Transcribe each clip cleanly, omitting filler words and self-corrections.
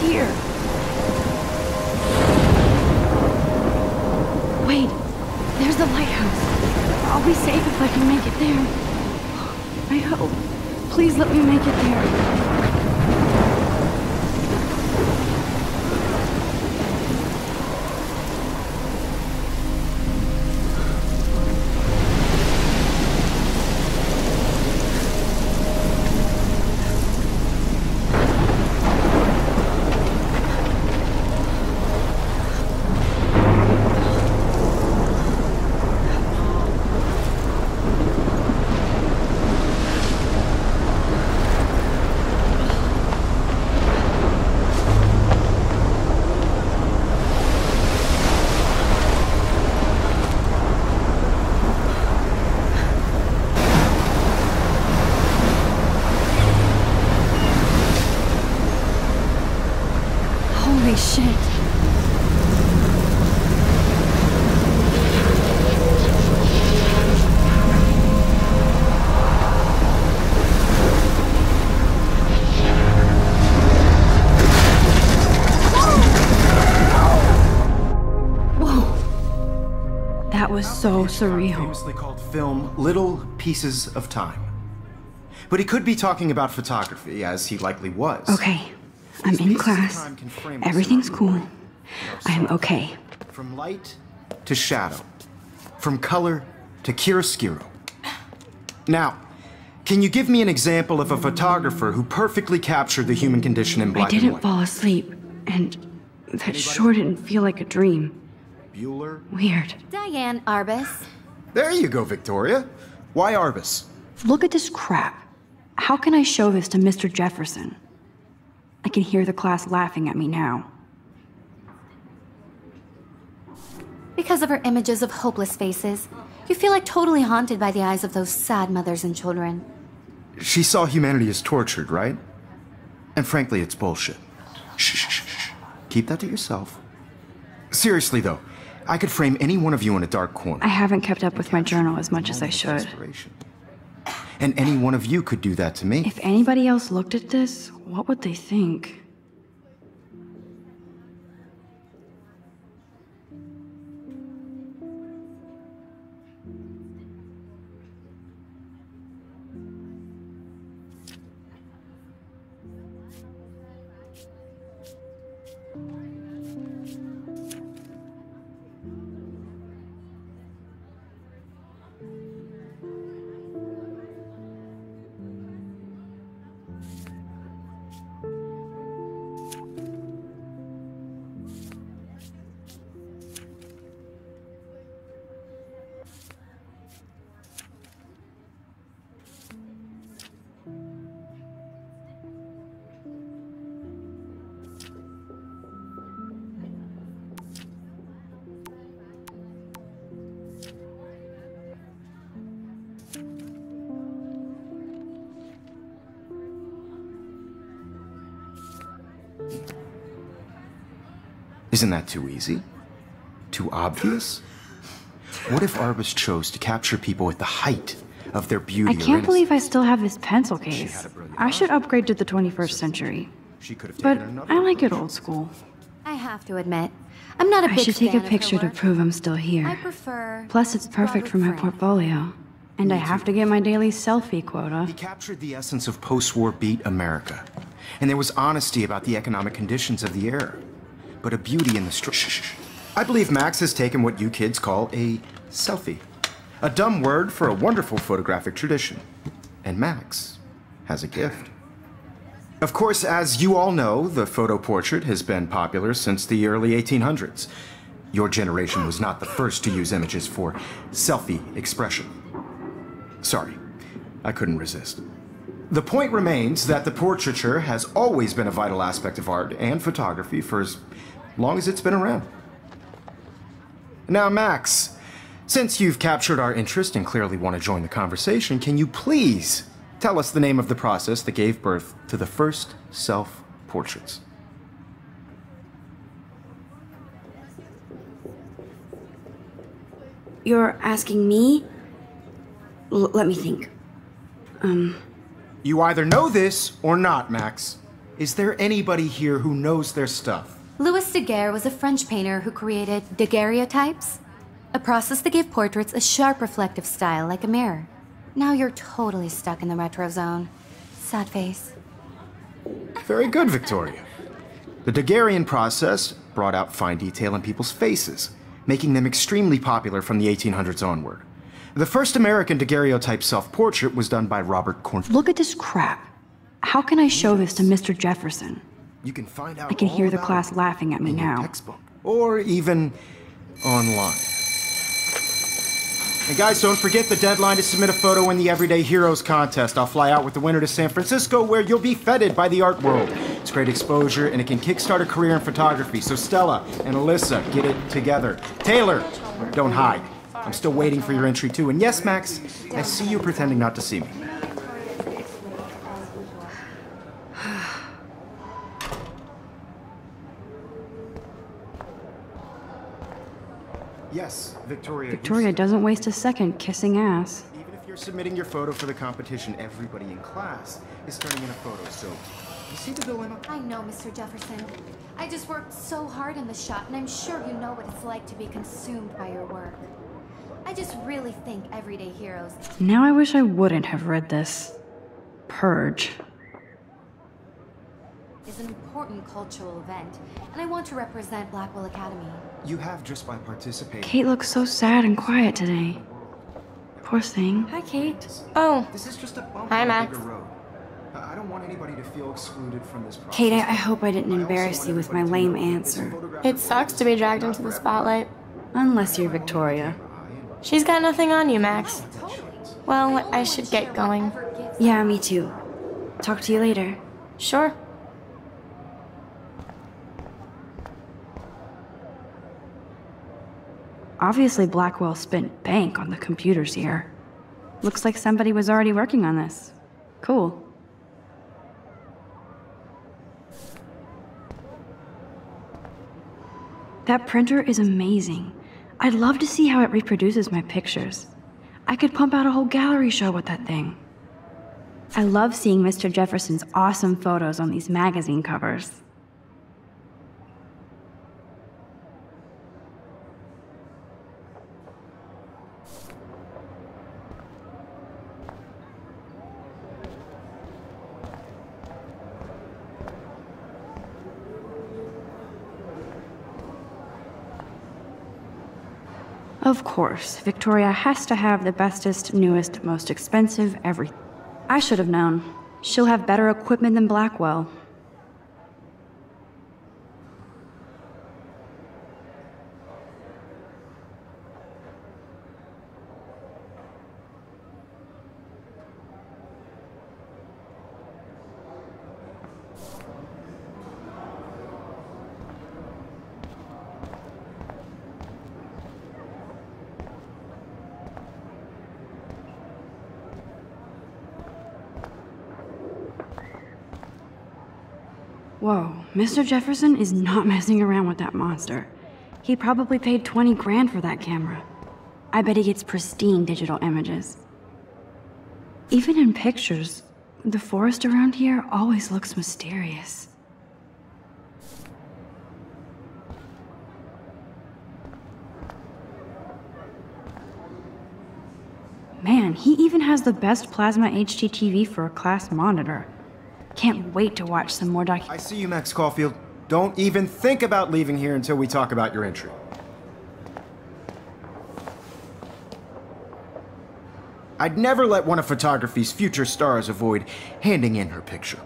here. Wait, there's the lighthouse. I'll be safe if I can make it there. I hope. Please let me make it there. Holy shit. Whoa. That was so surreal. Famously called film Little Pieces of Time. But he could be talking about photography, as he likely was. Okay. I'm in class. Everything's cool. I am okay. From light to shadow. From color to chiaroscuro. Now, can you give me an example of a photographer who perfectly captured the human condition in black and white? I didn't fall asleep, and that sure didn't feel like a dream. Bueller? Weird. Diane Arbus. There you go, Victoria. Why Arbus? Look at this crap. How can I show this to Mr. Jefferson? I can hear the class laughing at me now. Because of her images of hopeless faces, you feel like totally haunted by the eyes of those sad mothers and children. She saw humanity as tortured, right? And frankly, it's bullshit. Shh, shh, shh, shh. Keep that to yourself. Seriously, though, I could frame any one of you in a dark corner. I haven't kept up with my journal as much as I should. And any one of you could do that to me. If anybody else looked at this, what would they think? Isn't that too easy? Too obvious? What if Arbus chose to capture people at the height of their beauty? I can't believe I still have this pencil case. I should upgrade to the 21st century. But I like it old school. I have to admit, I'm not a big fan of her work. I should take a picture to prove I'm still here. I prefer... Plus, it's perfect for my portfolio. And I have to get my daily selfie quota. He captured the essence of post-war beat America. And there was honesty about the economic conditions of the era. But a beauty in the street. I believe Max has taken what you kids call a selfie. A dumb word for a wonderful photographic tradition. And Max has a gift. Of course, as you all know, the photo portrait has been popular since the early 1800s. Your generation was not the first to use images for selfie expression. Sorry, I couldn't resist. The point remains that the portraiture has always been a vital aspect of art and photography for as long as it's been around. Now, Max, since you've captured our interest and clearly want to join the conversation, can you please tell us the name of the process that gave birth to the first self-portraits? You're asking me? Let me think. You either know this or not, Max. Is there anybody here who knows their stuff? Louis Daguerre was a French painter who created daguerreotypes, a process that gave portraits a sharp reflective style like a mirror. Now you're totally stuck in the retro zone. Sad face. Very good, Victoria. The Daguerrean process brought out fine detail in people's faces, making them extremely popular from the 1800s onward. The first American daguerreotype self-portrait was done by Robert Corn. Look at this crap. How can I show this to Mr. Jefferson? You can find out I can all hear the about class it laughing at me in your now. textbook, or even online. And guys, don't forget the deadline to submit a photo in the Everyday Heroes contest. I'll fly out with the winner to San Francisco, where you'll be feted by the art world. It's great exposure, and it can kickstart a career in photography. So Stella and Alyssa, get it together. Taylor, don't hide. I'm still waiting for your entry too. And yes, Max, I see you pretending not to see me. Yes, Victoria. Victoria doesn't waste a second kissing ass. Even if you're submitting your photo for the competition, everybody in class is turning in a photo, so you see the dilemma? I know, Mr. Jefferson. I just worked so hard in the shop, and I'm sure you know what it's like to be consumed by your work. I just really think Everyday Heroes Now I wish I wouldn't have read this. Purge. is an important cultural event, and I want to represent Blackwell Academy. You have just by participating. Kate looks so sad and quiet today. Poor thing. Hi, Kate. Oh, This is just a bump Hi, on a Max. bigger road. I don't want anybody to feel excluded from this process. Kate, I hope I didn't embarrass you with my lame answer. it sucks to be dragged into the spotlight. Unless you're Victoria. She's got nothing on you, Max. Well, I should get going. Yeah, me too. Talk to you later. Sure. Obviously, Blackwell spent bank on the computers here. Looks like somebody was already working on this. Cool. That printer is amazing. I'd love to see how it reproduces my pictures. I could pump out a whole gallery show with that thing. I love seeing Mr. Jefferson's awesome photos on these magazine covers. Of course, Victoria has to have the bestest, newest, most expensive everything. I should have known. She'll have better equipment than Blackwell. Whoa, Mr. Jefferson is not messing around with that monster. He probably paid 20 grand for that camera. I bet he gets pristine digital images. Even in pictures, the forest around here always looks mysterious. Man, he even has the best plasma HDTV for a class monitor. Can't wait to watch some more I see you, Max Caulfield. Don't even think about leaving here until we talk about your entry. I'd never let one of photography's future stars avoid handing in her picture.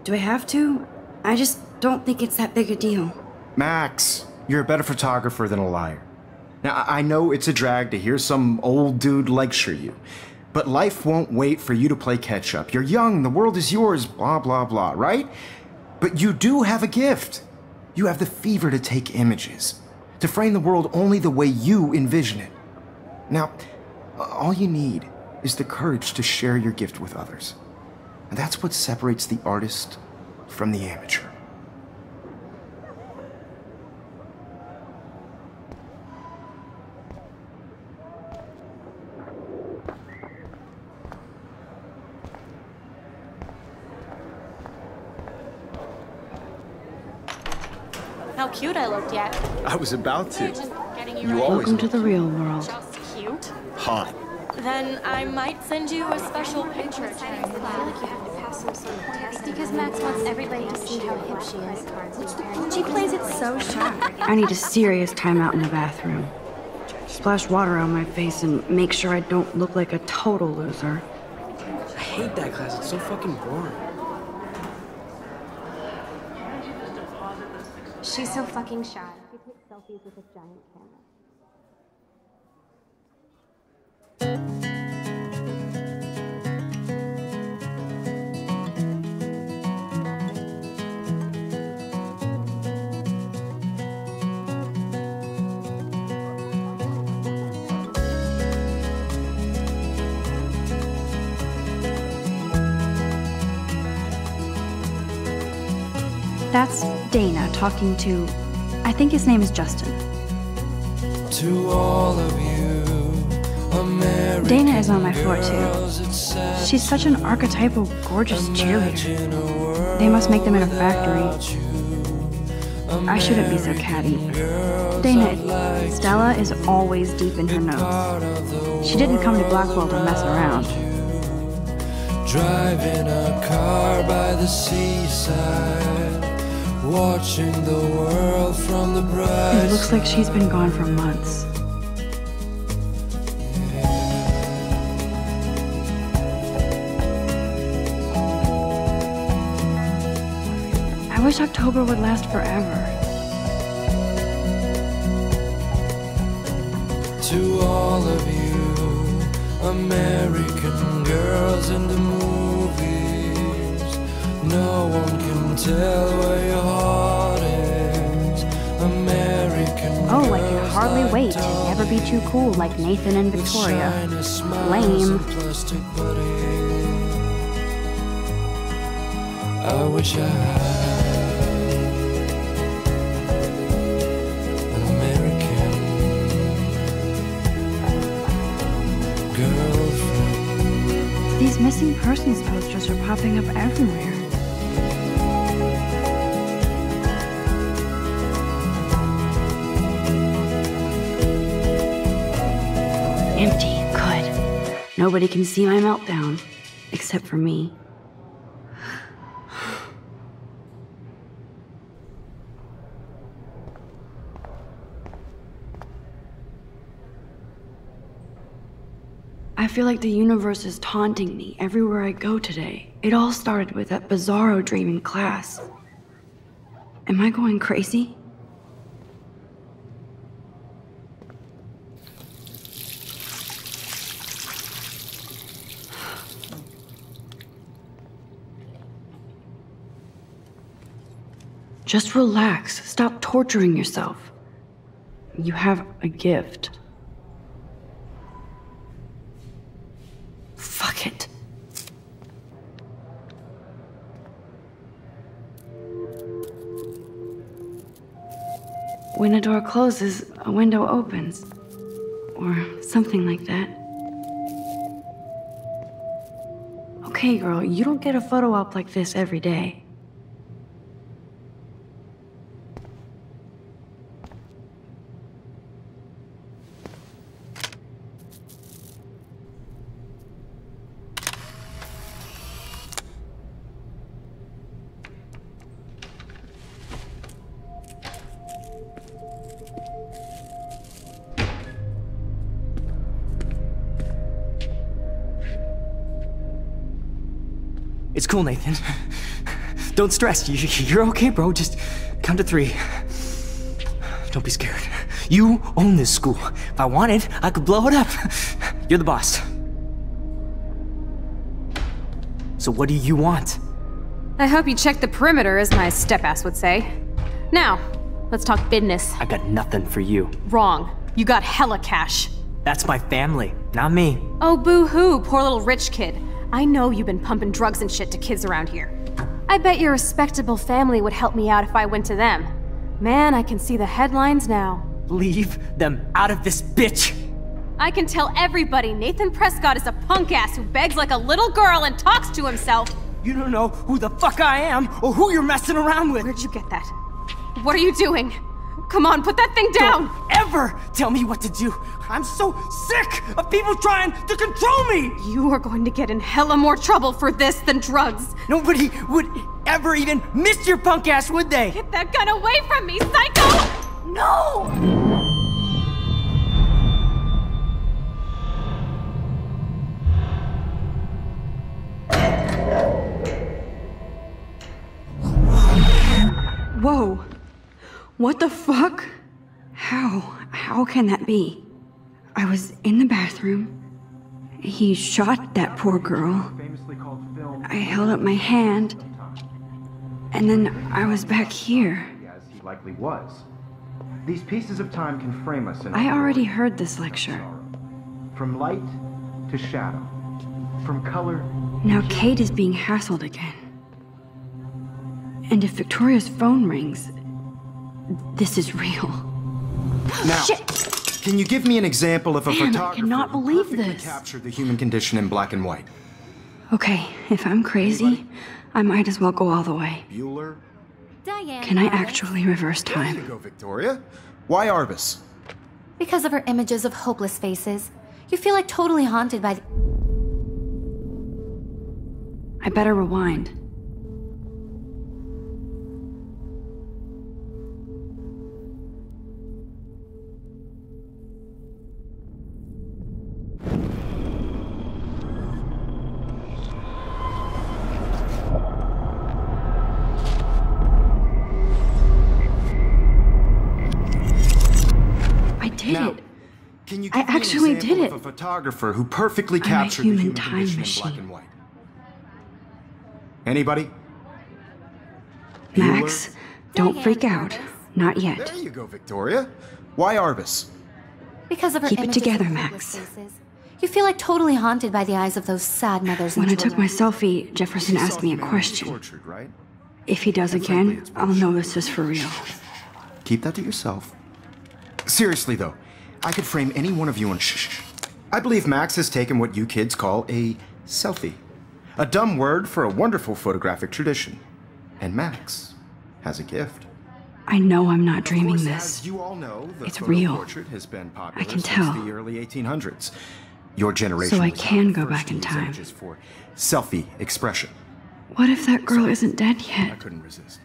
Do I have to? I just don't think it's that big a deal. Max, you're a better photographer than a liar. Now, I know it's a drag to hear some old dude lecture you, but life won't wait for you to play catch-up. You're young, the world is yours, blah, blah, blah, right? But you do have a gift. You have the fever to take images, to frame the world only the way you envision it. Now, all you need is the courage to share your gift with others. And that's what separates the artist from the amateur. how cute I looked yet. I was about to. Getting You right. always Welcome to the real world. Just cute. hot. Then I might send you a special picture. Because Max wants everybody to see how hip she is. She plays it so sharp. I need a serious timeout in the bathroom. Splash water on my face and make sure I don't look like a total loser. I hate that class. It's so fucking boring. She's so fucking shy. She takes selfies with a giant camera. That's Dana talking to, I think his name is Justin. To all of you, American Dana is on my floor girls, too. it's sad She's such an archetypal, gorgeous cheerleader. in a world They must make them in a factory. without you. I shouldn't be so catty. Dana, Stella is always deep in her notes. She didn't come to Blackwell to mess around. Driving a car by the seaside, watching the world from the bright It looks like she's been gone for months. I wish October would last forever. To all of you, American girls in the movies, no one can tell where your heart is. American Oh, I can girls hardly like wait to never be too cool like Nathan and with Victoria. shiny smiles Lame. and plastic buddies. I wish I had an American girlfriend. These missing persons posters are popping up everywhere. Empty, good. Nobody can see my meltdown, except for me. I feel like the universe is taunting me everywhere I go today. It all started with that bizarro dream in class. Am I going crazy? Just relax. Stop torturing yourself. You have a gift. Fuck it. When a door closes, a window opens. Or something like that. Okay, girl, you don't get a photo op like this every day. It's cool, Nathan. Don't stress. You're okay, bro. Just count to 3. Don't be scared. You own this school. If I wanted, I could blow it up. You're the boss. So what do you want? I hope you checked the perimeter, as my step-ass would say. Now, let's talk business. I got nothing for you. Wrong. You got hella cash. That's my family, not me. Oh, boo-hoo, poor little rich kid. I know you've been pumping drugs and shit to kids around here. I bet your respectable family would help me out if I went to them. Man, I can see the headlines now. Leave them out of this bitch! I can tell everybody Nathan Prescott is a punk ass who begs like a little girl and talks to himself. You don't know who the fuck I am or who you're messing around with. Where'd you get that? what are you doing? Come on, put that thing down! Don't ever tell me what to do! I'm so sick of people trying to control me! You are going to get in hella more trouble for this than drugs. Nobody would ever even miss your punk ass, would they? Get that gun away from me, psycho! No! Whoa. What the fuck? How can that be? I was in the bathroom. He shot that poor girl. I held up my hand. And then I was back here. As he likely was. These pieces of time can frame us in I already heard this lecture. From light to shadow. From color. Now Kate is being hassled again. And if Victoria's phone rings, this is real. Now, Shit! Can you give me an example of a Man, I photographer cannot who believe perfectly this. captured the human condition in black and white? Okay, if I'm crazy, I might as well go all the way. Bueller? Diane. Can I Arbus. actually reverse There you time? go, Victoria. Why Arbus? Because of her images of hopeless faces, you feel like totally haunted by. I better rewind. Now, can you I give me an actually example did of it. a photographer who perfectly I'm a captured the human human time condition in machine. black and white? Anybody? Max, Bueller? don't Diane freak out. Arbus. Not yet. There you go, Victoria. Why Arbus? Because of her Keep it images together, of Max. hopeless faces, you feel like totally haunted by the eyes of those sad mothers and When I took my children. selfie, Jefferson You saw asked me a the man question. tortured, right? If he does And frankly, again, it's I'll know this is for real. Keep that to yourself. Seriously, though, I could frame any one of you in shh. I believe Max has taken what you kids call a selfie. A dumb word for a wonderful photographic tradition. And Max has a gift. I know I'm not Of dreaming course, this. As you all know, the It's photo real. portrait has been popular I can since tell. the early 1800s. Your generation So I was can the go first back to in use time. images for selfie expression. What if that girl isn't dead I yet? couldn't resist.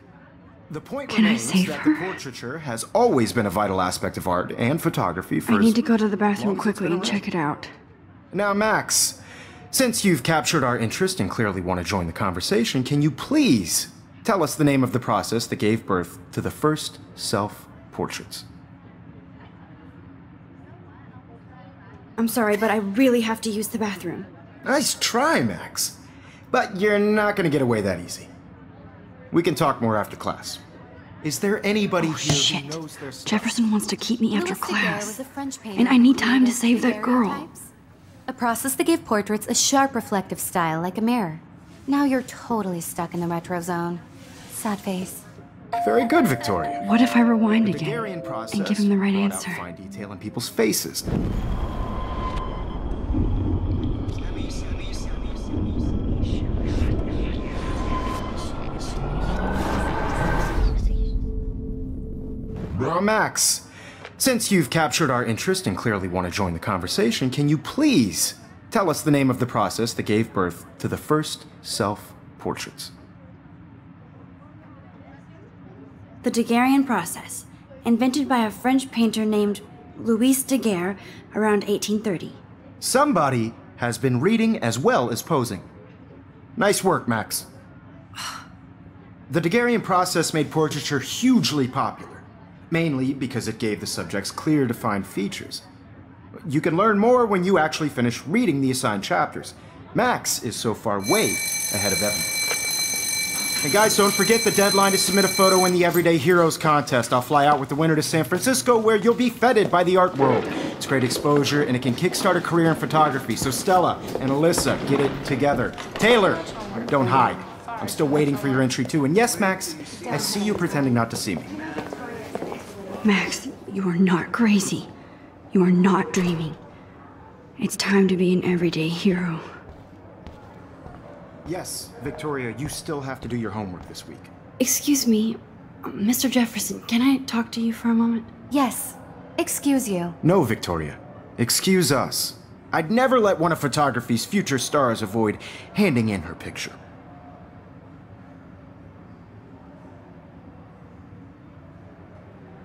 The point Can I remains save that her? the portraiture has always been a vital aspect of art and photography for I as need to go to the bathroom long as it's quickly been and around. check it out. Now, Max, since you've captured our interest and clearly want to join the conversation, can you please tell us the name of the process that gave birth to the first self-portraits? I'm sorry, but I really have to use the bathroom. Nice try, Max. But you're not going to get away that easy. We can talk more after class. Is there anybody Oh, here shit. who knows their stuff? Jefferson wants to keep me after Louis Daguerre was class. a French painter And I who need time to created save that girl. daguerreotypes, a process that gave portraits a sharp reflective style like a mirror. Now you're totally stuck in the retro zone. Sad face. Very good, Victoria. What if I rewind The again Daguerrean process and give him the right brought out answer? fine detail in people's faces. Now, Max, since you've captured our interest and clearly want to join the conversation, can you please tell us the name of the process that gave birth to the first self-portraits? The Daguerrean process, invented by a French painter named Louis Daguerre around 1830. Somebody has been reading as well as posing. Nice work, Max. The Daguerrean process made portraiture hugely popular, mainly because it gave the subjects clear, defined features. You can learn more when you actually finish reading the assigned chapters. Max is so far way ahead of Evan. And guys, don't forget the deadline to submit a photo in the Everyday Heroes contest. I'll fly out with the winner to San Francisco, where you'll be feted by the art world. It's great exposure, and it can kickstart a career in photography. So Stella and Alyssa, get it together. Taylor, don't hide. I'm still waiting for your entry too. And yes, Max, I see you pretending not to see me. Max, you are not crazy. You are not dreaming. It's time to be an everyday hero. Yes, Victoria, you still have to do your homework this week. Excuse me, Mr. Jefferson, can I talk to you for a moment? Yes. Excuse you. No, Victoria. Excuse us. I'd never let one of photography's future stars avoid handing in her picture.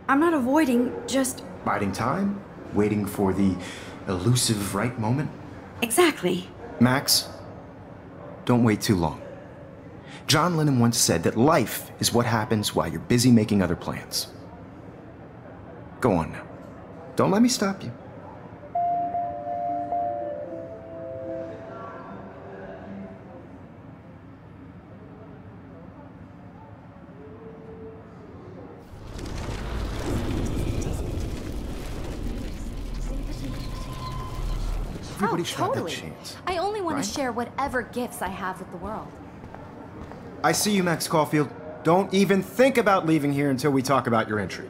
I'm not avoiding, just... Biding time? Waiting for the elusive right moment? Exactly. Max, don't wait too long. John Lennon once said that life is what happens while you're busy making other plans. Go on now. Don't let me stop you. Everybody should have that chance. I only want right? to share whatever gifts I have with the world. I see you, Max Caulfield. Don't even think about leaving here until we talk about your entry.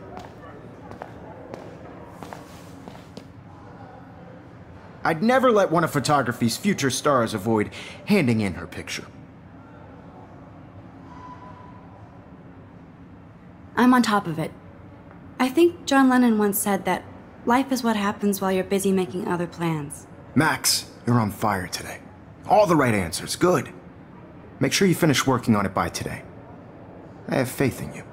I'd never let one of photography's future stars avoid handing in her picture. I'm on top of it. I think John Lennon once said that life is what happens while you're busy making other plans. Max, you're on fire today. All the right answers. Good. Make sure you finish working on it by today. I have faith in you.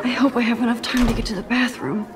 I hope I have enough time to get to the bathroom.